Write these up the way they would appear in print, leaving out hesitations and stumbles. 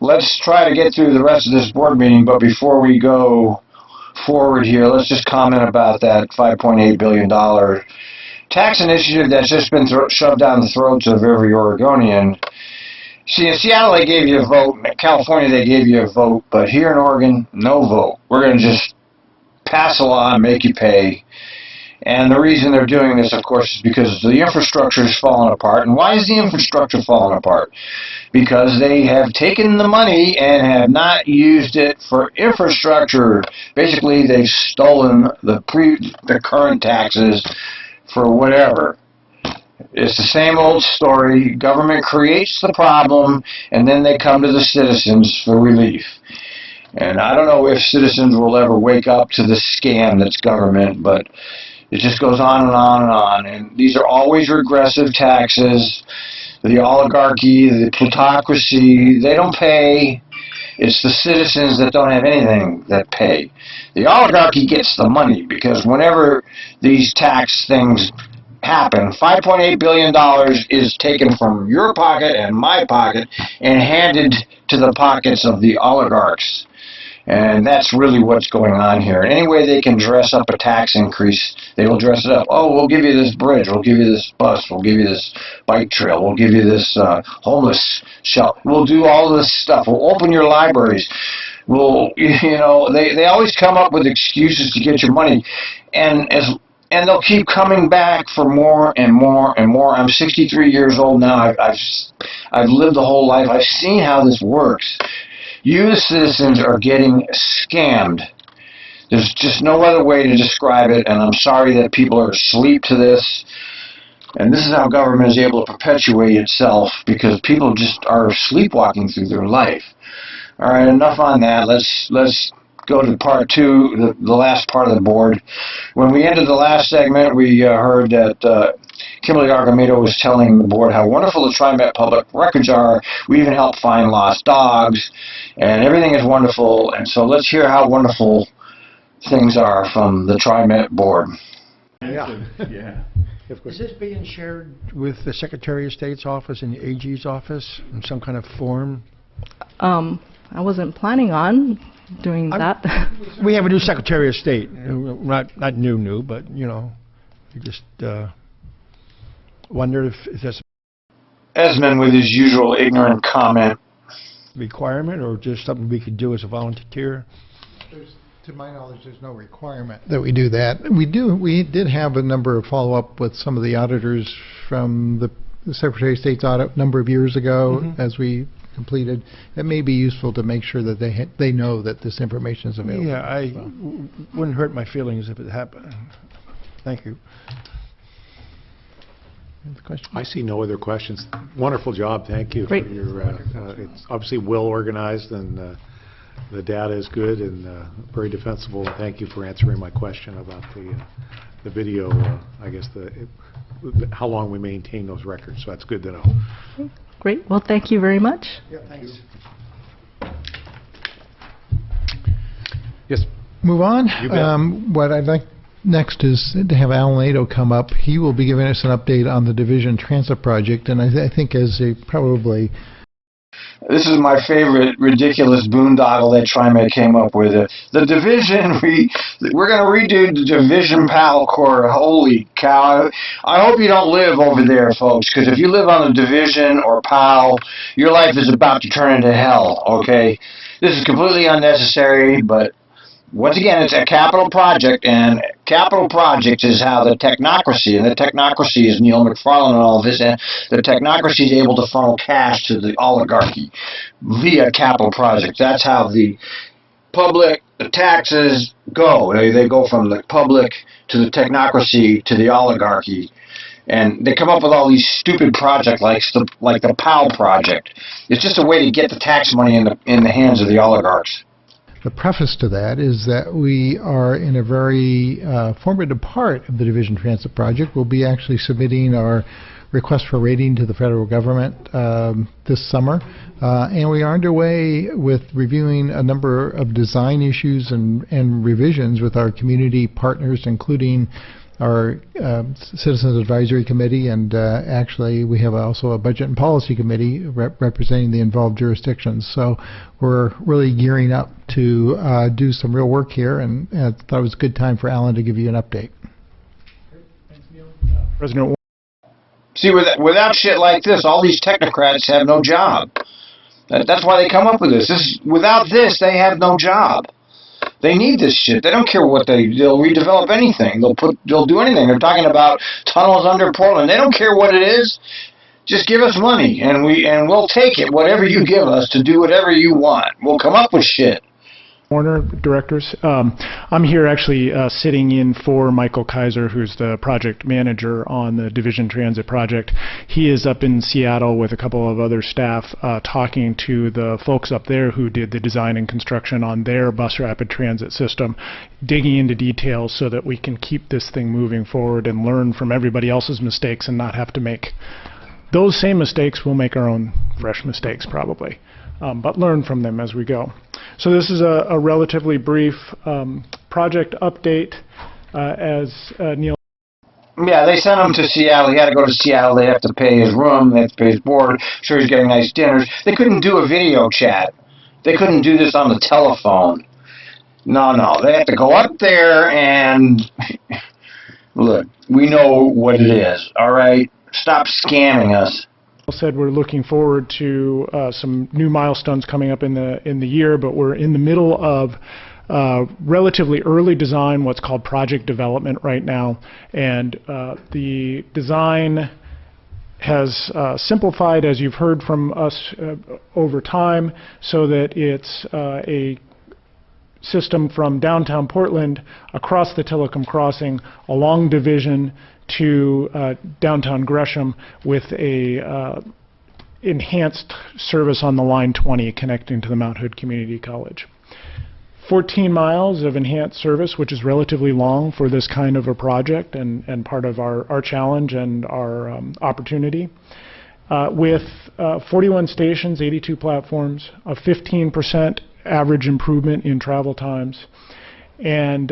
let's try to get through the rest of this board meeting, but before we go forward here, let's just comment about that $5.8 billion tax initiative that's just been shoved down the throats of every Oregonian. See, in Seattle, they gave you a vote. In California, they gave you a vote. But here in Oregon, no vote. We're going to just pass a law and make you pay. And the reason they're doing this, of course, is because the infrastructure is falling apart. And why is the infrastructure falling apart? Because they have taken the money and have not used it for infrastructure. Basically, they've stolen the current taxes for whatever. It's the same old story. Government creates the problem, and then they come to the citizens for relief. And I don't know if citizens will ever wake up to the scam that's government, but it just goes on and on and on. And these are always regressive taxes. The oligarchy, the plutocracy, they don't pay. It's the citizens that don't have anything that pay. The oligarchy gets the money because whenever these tax things happen, $5.8 billion is taken from your pocket and my pocket and handed to the pockets of the oligarchs. And that's really what's going on here. Any way they can dress up a tax increase, they will dress it up. Oh, we'll give you this bridge, we'll give you this bus, we'll give you this bike trail, we'll give you this homeless shelter. We'll do all this stuff. We'll open your libraries. We'll, they always come up with excuses to get your money. And they'll keep coming back for more and more and more. I'm 63 years old now. I've lived the whole life. I've seen how this works. You, the citizens, are getting scammed. There's just no other way to describe it, and I'm sorry that people are asleep to this. And this is how government is able to perpetuate itself, because people just are sleepwalking through their life. All right, enough on that. Let's go to part two, the last part of the board. When we ended the last segment, we heard that Kimberly Argomito was telling the board how wonderful the Trimet public records are. We even help find lost dogs, and everything is wonderful. And so let's hear how wonderful things are from the Trimet board. Yeah. Is this being shared with the Secretary of State's office and the AG's office in some kind of form? I wasn't planning on doing that. We have a new Secretary of State. Not new, but, you just wonder if that's Esmond with his usual ignorant comment. Requirement or just something we could do as a volunteer? To my knowledge, there's no requirement that we do that. We did have a number of follow-up with some of the auditors from the Secretary of State's audit a number of years ago as we completed. It may be useful to make sure that they know that this information is available. Yeah, wouldn't hurt my feelings if it happened. Thank you. I see no other questions. Wonderful job. Thank you. Great. For your, it's obviously well organized, and the data is good and very defensible. Thank you for answering my question about the video. I guess how long we maintain those records. So that's good to know. Okay. Great. Well, thank you very much. Yeah, thanks. Yes. Move on. You bet. What I'd like next is to have Alan Nato come up. He will be giving us an update on the Division Transit Project, and I think as a probably... This is my favorite ridiculous boondoggle that Trimet came up with. The division, we're going to redo the Division PAL Corps. Holy cow. I hope you don't live over there, folks, because if you live on the Division or PAL, your life is about to turn into hell, okay? This is completely unnecessary, but once again, it's a capital project, and capital project is how the technocracy, and the technocracy is Neil McFarlane and all of this, and the technocracy is able to funnel cash to the oligarchy via capital project. That's how the public, the taxes go. They go from the public to the technocracy to the oligarchy. And they come up with all these stupid projects like the POW project. It's just a way to get the tax money in the hands of the oligarchs. The preface to that is that we are in a very formative part of the Division Transit Project. We'll be actually submitting our request for rating to the federal government this summer. And we are underway with reviewing a number of design issues and revisions with our community partners, including our Citizens Advisory Committee, and actually we have also a Budget and Policy Committee representing the involved jurisdictions. So we're really gearing up to do some real work here, and I thought it was a good time for Alan to give you an update. President. See, without shit like this, all these technocrats have no job. That's why they come up with this. Without this, they have no job. They need this shit. They don't care what they'll redevelop anything. They'll do anything. They're talking about tunnels under Portland. They don't care what it is. Just give us money, and we'll take it, whatever you give us, to do whatever you want. We'll come up with shit. Warner, directors. I'm here actually sitting in for Michael Kaiser, who's the project manager on the Division Transit project. He is up in Seattle with a couple of other staff talking to the folks up there who did the design and construction on their bus rapid transit system, digging into details so that we can keep this thing moving forward and learn from everybody else's mistakes and not have to make those same mistakes. We'll make our own fresh mistakes probably. But learn from them as we go. So this is a relatively brief project update as Neil. Yeah, they sent him to Seattle. He had to go to Seattle. They have to pay his room. They have to pay his board. Sure, he's getting nice dinners. They couldn't do a video chat. They couldn't do this on the telephone. No. They have to go up there and... Look, we know what it is, all right? Stop scamming us. Said we're looking forward to some new milestones coming up in the year, but we're in the middle of relatively early design, what's called project development right now, and the design has simplified, as you've heard from us over time, so that it's a system from downtown Portland across the Tillicum Crossing along Division to downtown Gresham with a enhanced service on the Line 20 connecting to the Mount Hood Community College. 14 miles of enhanced service, which is relatively long for this kind of a project and part of our challenge and our opportunity. With 41 stations, 82 platforms, a 15% average improvement in travel times, and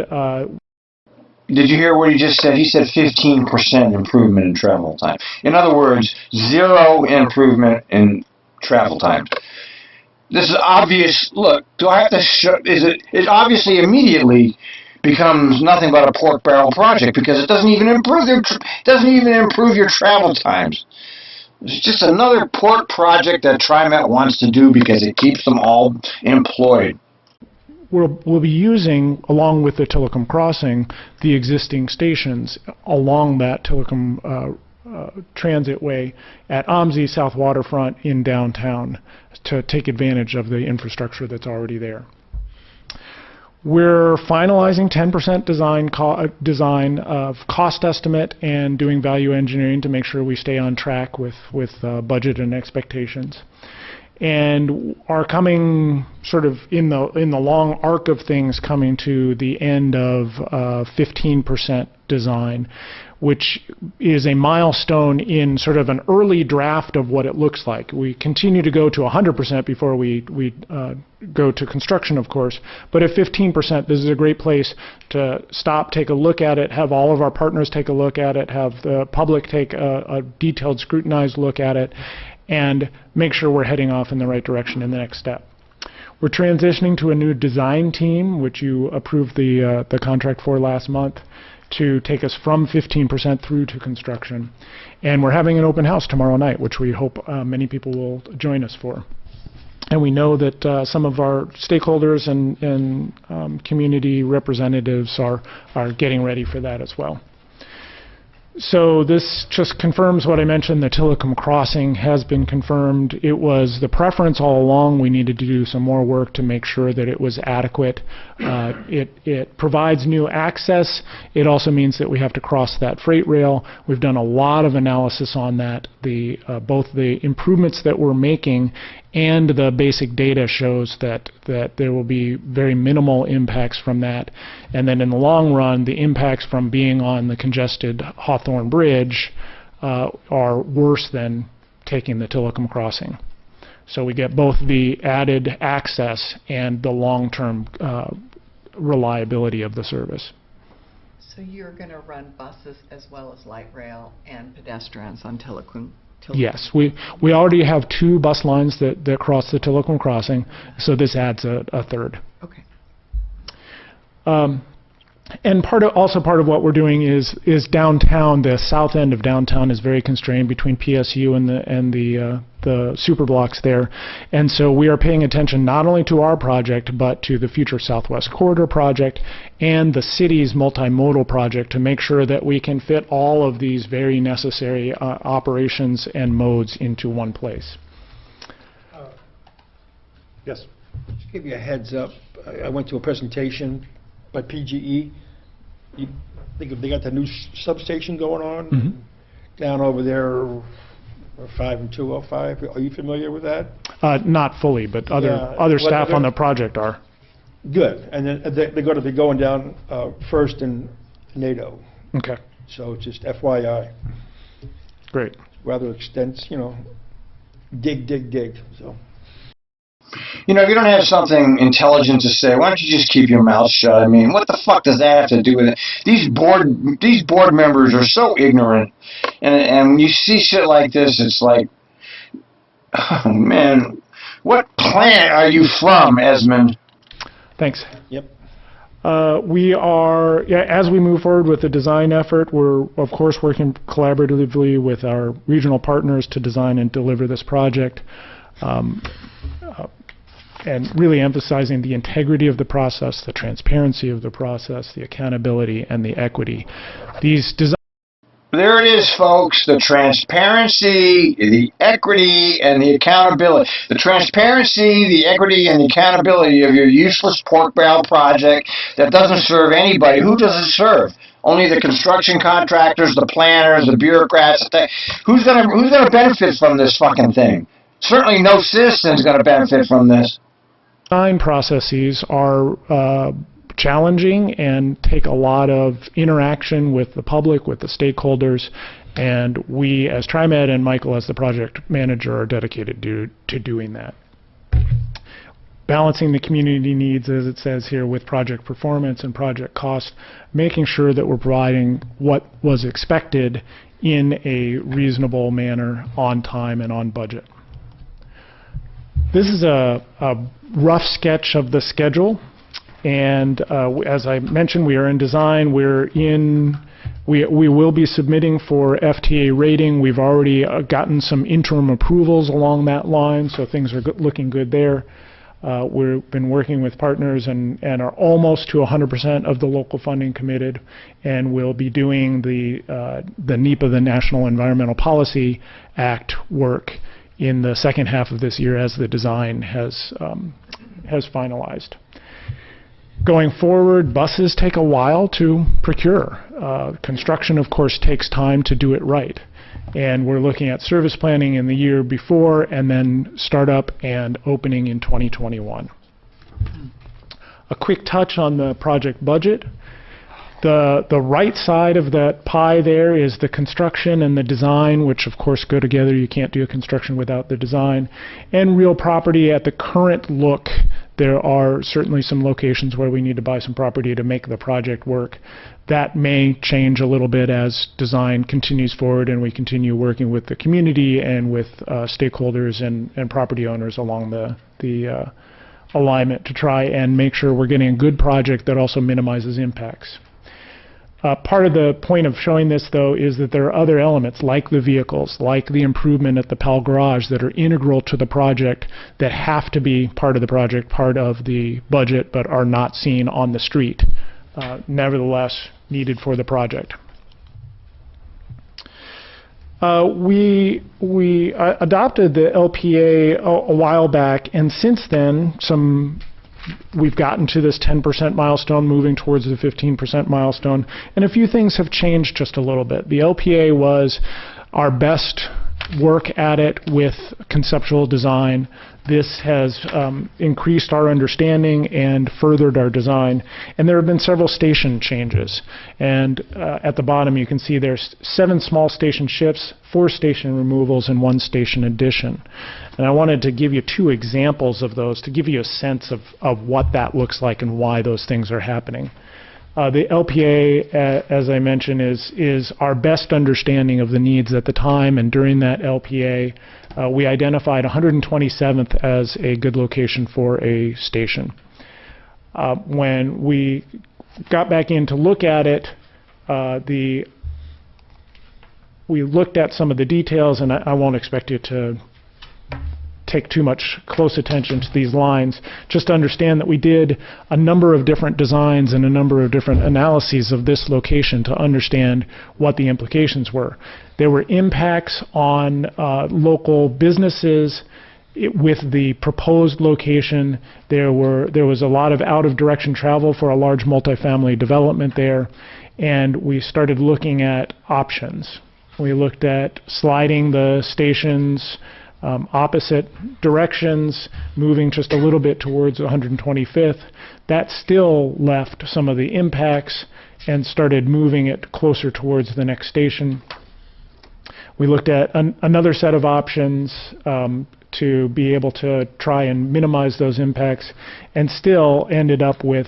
did you hear what he just said? He said 15% improvement in travel time. In other words, 0 improvement in travel time. This is obvious. Look, do I have to show? It obviously immediately becomes nothing but a pork barrel project because it doesn't even improve your travel times. It's just another port project that TriMet wants to do because it keeps them all employed. We'll be using, along with the Tillicum Crossing, the existing stations along that Tillicum transit way at OMSI South Waterfront in downtown to take advantage of the infrastructure that's already there. We're finalizing 10% design of cost estimate and doing value engineering to make sure we stay on track with budget and expectations. And are coming sort of in the long arc of things, coming to the end of 15% design, which is a milestone in sort of an early draft of what it looks like. We continue to go to 100% before we go to construction, of course, but at 15%, this is a great place to stop, take a look at it, have all of our partners take a look at it, have the public take a detailed, scrutinized look at it, and make sure we're heading off in the right direction in the next step. We're transitioning to a new design team, which you approved the contract for last month, to take us from 15% through to construction. And we're having an open house tomorrow night, which we hope many people will join us for. And we know that some of our stakeholders and community representatives are getting ready for that as well. So this just confirms what I mentioned. The Tillicum Crossing has been confirmed. It was the preference all along. We needed to do some more work to make sure that it was adequate. It provides new access. It also means that we have to cross that freight rail. We've done a lot of analysis on that. Both the improvements that we're making and the basic data shows that there will be very minimal impacts from that. And then in the long run, the impacts from being on the congested Hawthorne Bridge are worse than taking the Tillicum Crossing. So we get both the added access and the long-term reliability of the service. So you're going to run buses as well as light rail and pedestrians on Tillicum? Yes, we already have 2 bus lines that cross the Tillicum crossing, so this adds a third. Okay. And part of what we're doing is downtown. The south end of downtown is very constrained between PSU and the super blocks there, and so we are paying attention not only to our project but to the future Southwest Corridor project and the city's multimodal project to make sure that we can fit all of these very necessary operations and modes into one place. Yes. Just give you a heads up. I went to a presentation by PGE. You think they got the new substation going on down over there, 5 and 205. Are you familiar with that? Not fully, but other staff on the project are. Good. And then they're going to be going down first in NATO. Okay. So it's just FYI. Great. Rather extensive, dig. So. You know, if you don't have something intelligent to say, why don't you just keep your mouth shut? I mean, what the fuck does that have to do with it? These board members are so ignorant, and when you see shit like this, it's like, oh man, what planet are you from, Esmond? Thanks. Yep. We are, as we move forward with the design effort, we're of course working collaboratively with our regional partners to design and deliver this project. And really emphasizing the integrity of the process, the transparency of the process, the accountability, and the equity. There it is, folks. The transparency, the equity, and the accountability. The transparency, the equity, and the accountability of your useless pork barrel project that doesn't serve anybody. Who does it serve? Only the construction contractors, the planners, the bureaucrats. Who's gonna benefit from this fucking thing? Certainly no citizen's gonna benefit from this. Design processes are challenging and take a lot of interaction with the public, with the stakeholders, and we as TriMet and Michael as the project manager are dedicated to doing that. Balancing the community needs, as it says here, with project performance and project cost, making sure that we're providing what was expected in a reasonable manner, on time and on budget. This is a rough sketch of the schedule, and as I mentioned, we are in design. We will be submitting for FTA rating. We've already gotten some interim approvals along that line, so things are looking good there. We've been working with partners and are almost to 100% of the local funding committed, and we'll be doing the NEPA, the National Environmental Policy Act work in the second half of this year as the design has finalized. Going forward, buses take a while to procure. Construction, of course, takes time to do it right. And we're looking at service planning in the year before and then startup and opening in 2021. A quick touch on the project budget. The right side of that pie there is the construction and the design, which of course go together. You can't do a construction without the design. And real property at the current look, there are certainly some locations where we need to buy some property to make the project work. That may change a little bit as design continues forward and we continue working with the community and with stakeholders and property owners along the alignment to try and make sure we're getting a good project that also minimizes impacts. Part of the point of showing this, though, is that there are other elements, like the vehicles, like the improvement at the Pal Garage, that are integral to the project, that have to be part of the project, part of the budget, but are not seen on the street, nevertheless needed for the project. We adopted the LPA a while back, and since then, we've gotten to this 10% milestone, moving towards the 15% milestone, and a few things have changed just a little bit. The LPA was our best work at it with conceptual design. This has increased our understanding and furthered our design, and there have been several station changes. And at the bottom you can see there's 7 small station shifts, 4 station removals, and 1 station addition. And I wanted to give you 2 examples of those to give you a sense of what that looks like and why those things are happening. The LPA, as I mentioned, is our best understanding of the needs at the time, and during that LPA, we identified 127th as a good location for a station. When we got back in to look at it, we looked at some of the details, and I won't expect you to take too much close attention to these lines. Just to understand that we did a number of different designs and a number of different analyses of this location to understand what the implications were. There were impacts on local businesses. With the proposed location, there was a lot of out-of-direction travel for a large multifamily development there, and we started looking at options. We looked at sliding the stations opposite directions, moving just a little bit towards 125th. That still left some of the impacts and started moving it closer towards the next station. We looked at another set of options to be able to try and minimize those impacts, and still ended up with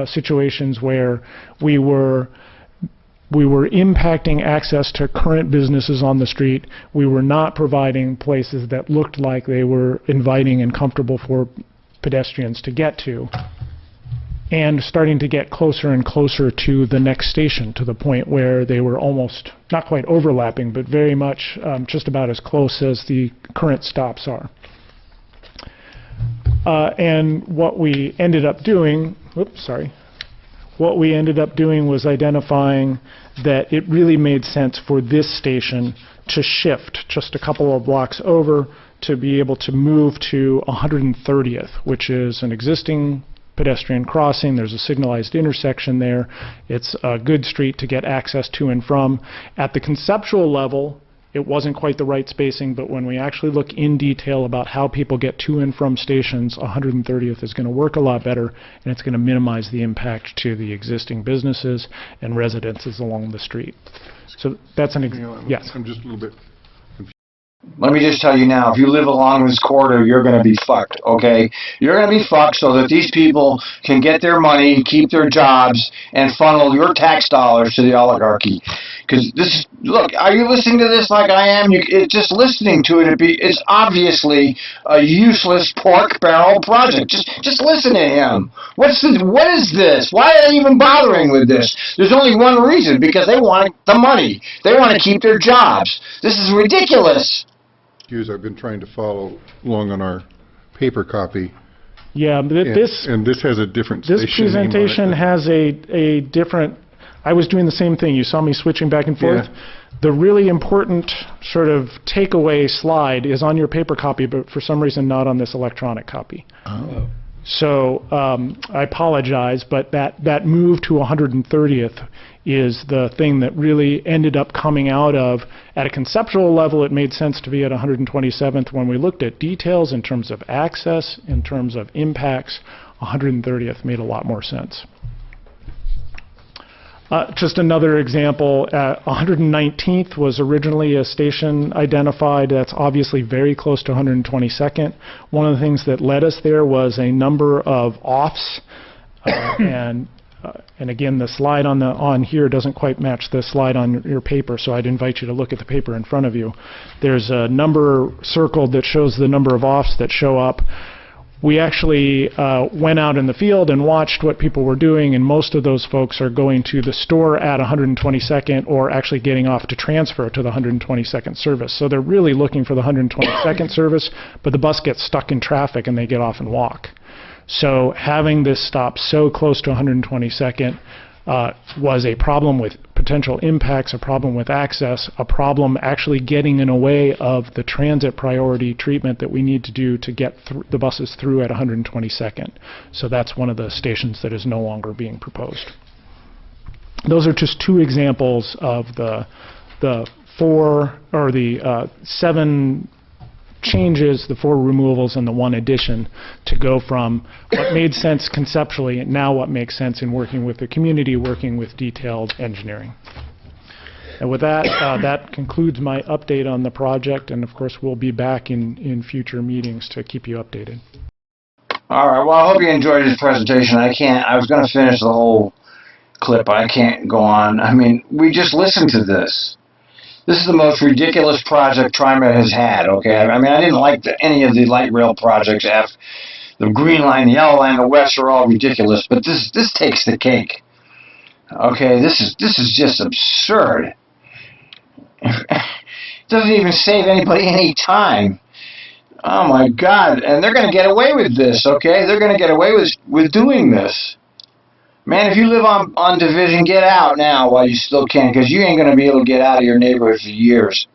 situations where we were impacting access to current businesses on the street. We were not providing places that looked like they were inviting and comfortable for pedestrians to get to, and starting to get closer and closer to the next station, to the point where they were almost, not quite overlapping, but very much just about as close as the current stops are. And what we ended up doing, what we ended up doing was identifying that it really made sense for this station to shift just a couple of blocks over to be able to move to 130th, which is an existing pedestrian crossing. There's a signalized intersection there. It's a good street to get access to and from. At the conceptual level, it wasn't quite the right spacing, but when we actually look in detail about how people get to and from stations, 130th is going to work a lot better, and it's going to minimize the impact to the existing businesses and residences along the street. So that's an yes. I'm just a little bit. Let me just tell you now, if you live along this corridor, you're going to be fucked, okay? You're going to be fucked so that these people can get their money, keep their jobs, and funnel your tax dollars to the oligarchy. Because this, look, are you listening to this like I am? It's just listening to it, it's obviously a useless pork barrel project. Just listen to him. What is this? Why are they even bothering with this? There's only one reason, because they want the money. They want to keep their jobs. This is ridiculous. I've been trying to follow along on our paper copy. Yeah, but this has a different station this presentation has a different. I was doing the same thing. You saw me switching back and forth. Yeah. The really important sort of takeaway slide is on your paper copy, but for some reason not on this electronic copy. Oh. So I apologize, but that move to 130th is the thing that really ended up coming out of, at a conceptual level, it made sense to be at 127th. When we looked at details in terms of access, in terms of impacts, 130th made a lot more sense. Just another example, 119th was originally a station identified that's obviously very close to 122nd. One of the things that led us there was a number of offs, and again, the slide on here doesn't quite match the slide on your paper, so I'd invite you to look at the paper in front of you. There's a number circled that shows the number of offs that show up. We actually went out in the field and watched what people were doing, and most of those folks are going to the store at 122nd or actually getting off to transfer to the 122nd service. So they're really looking for the 122nd service, but the bus gets stuck in traffic and they get off and walk. So having this stop so close to 122nd was a problem with potential impacts, a problem with access, a problem actually getting in a way of the transit priority treatment that we need to do to get the buses through at 122nd. So that's one of the stations that is no longer being proposed. Those are just two examples of the seven changes, the 4 removals and the 1 addition, to go from what made sense conceptually and now what makes sense in working with the community, working with detailed engineering. And with that, that concludes my update on the project, and of course we'll be back in future meetings to keep you updated. All right, well, I hope you enjoyed this presentation. I was going to finish the whole clip. I can't go on. I mean, we just listened to this. This is the most ridiculous project TriMet has had, okay? I mean, I didn't like any of the light rail projects. The green line, the yellow line, the west are all ridiculous, but this takes the cake. Okay, this is just absurd. Doesn't even save anybody any time. Oh my God! And they're going to get away with this, okay? They're going to get away with doing this. Man, if you live on Division, get out now while you still can, because you ain't going to be able to get out of your neighborhood for years.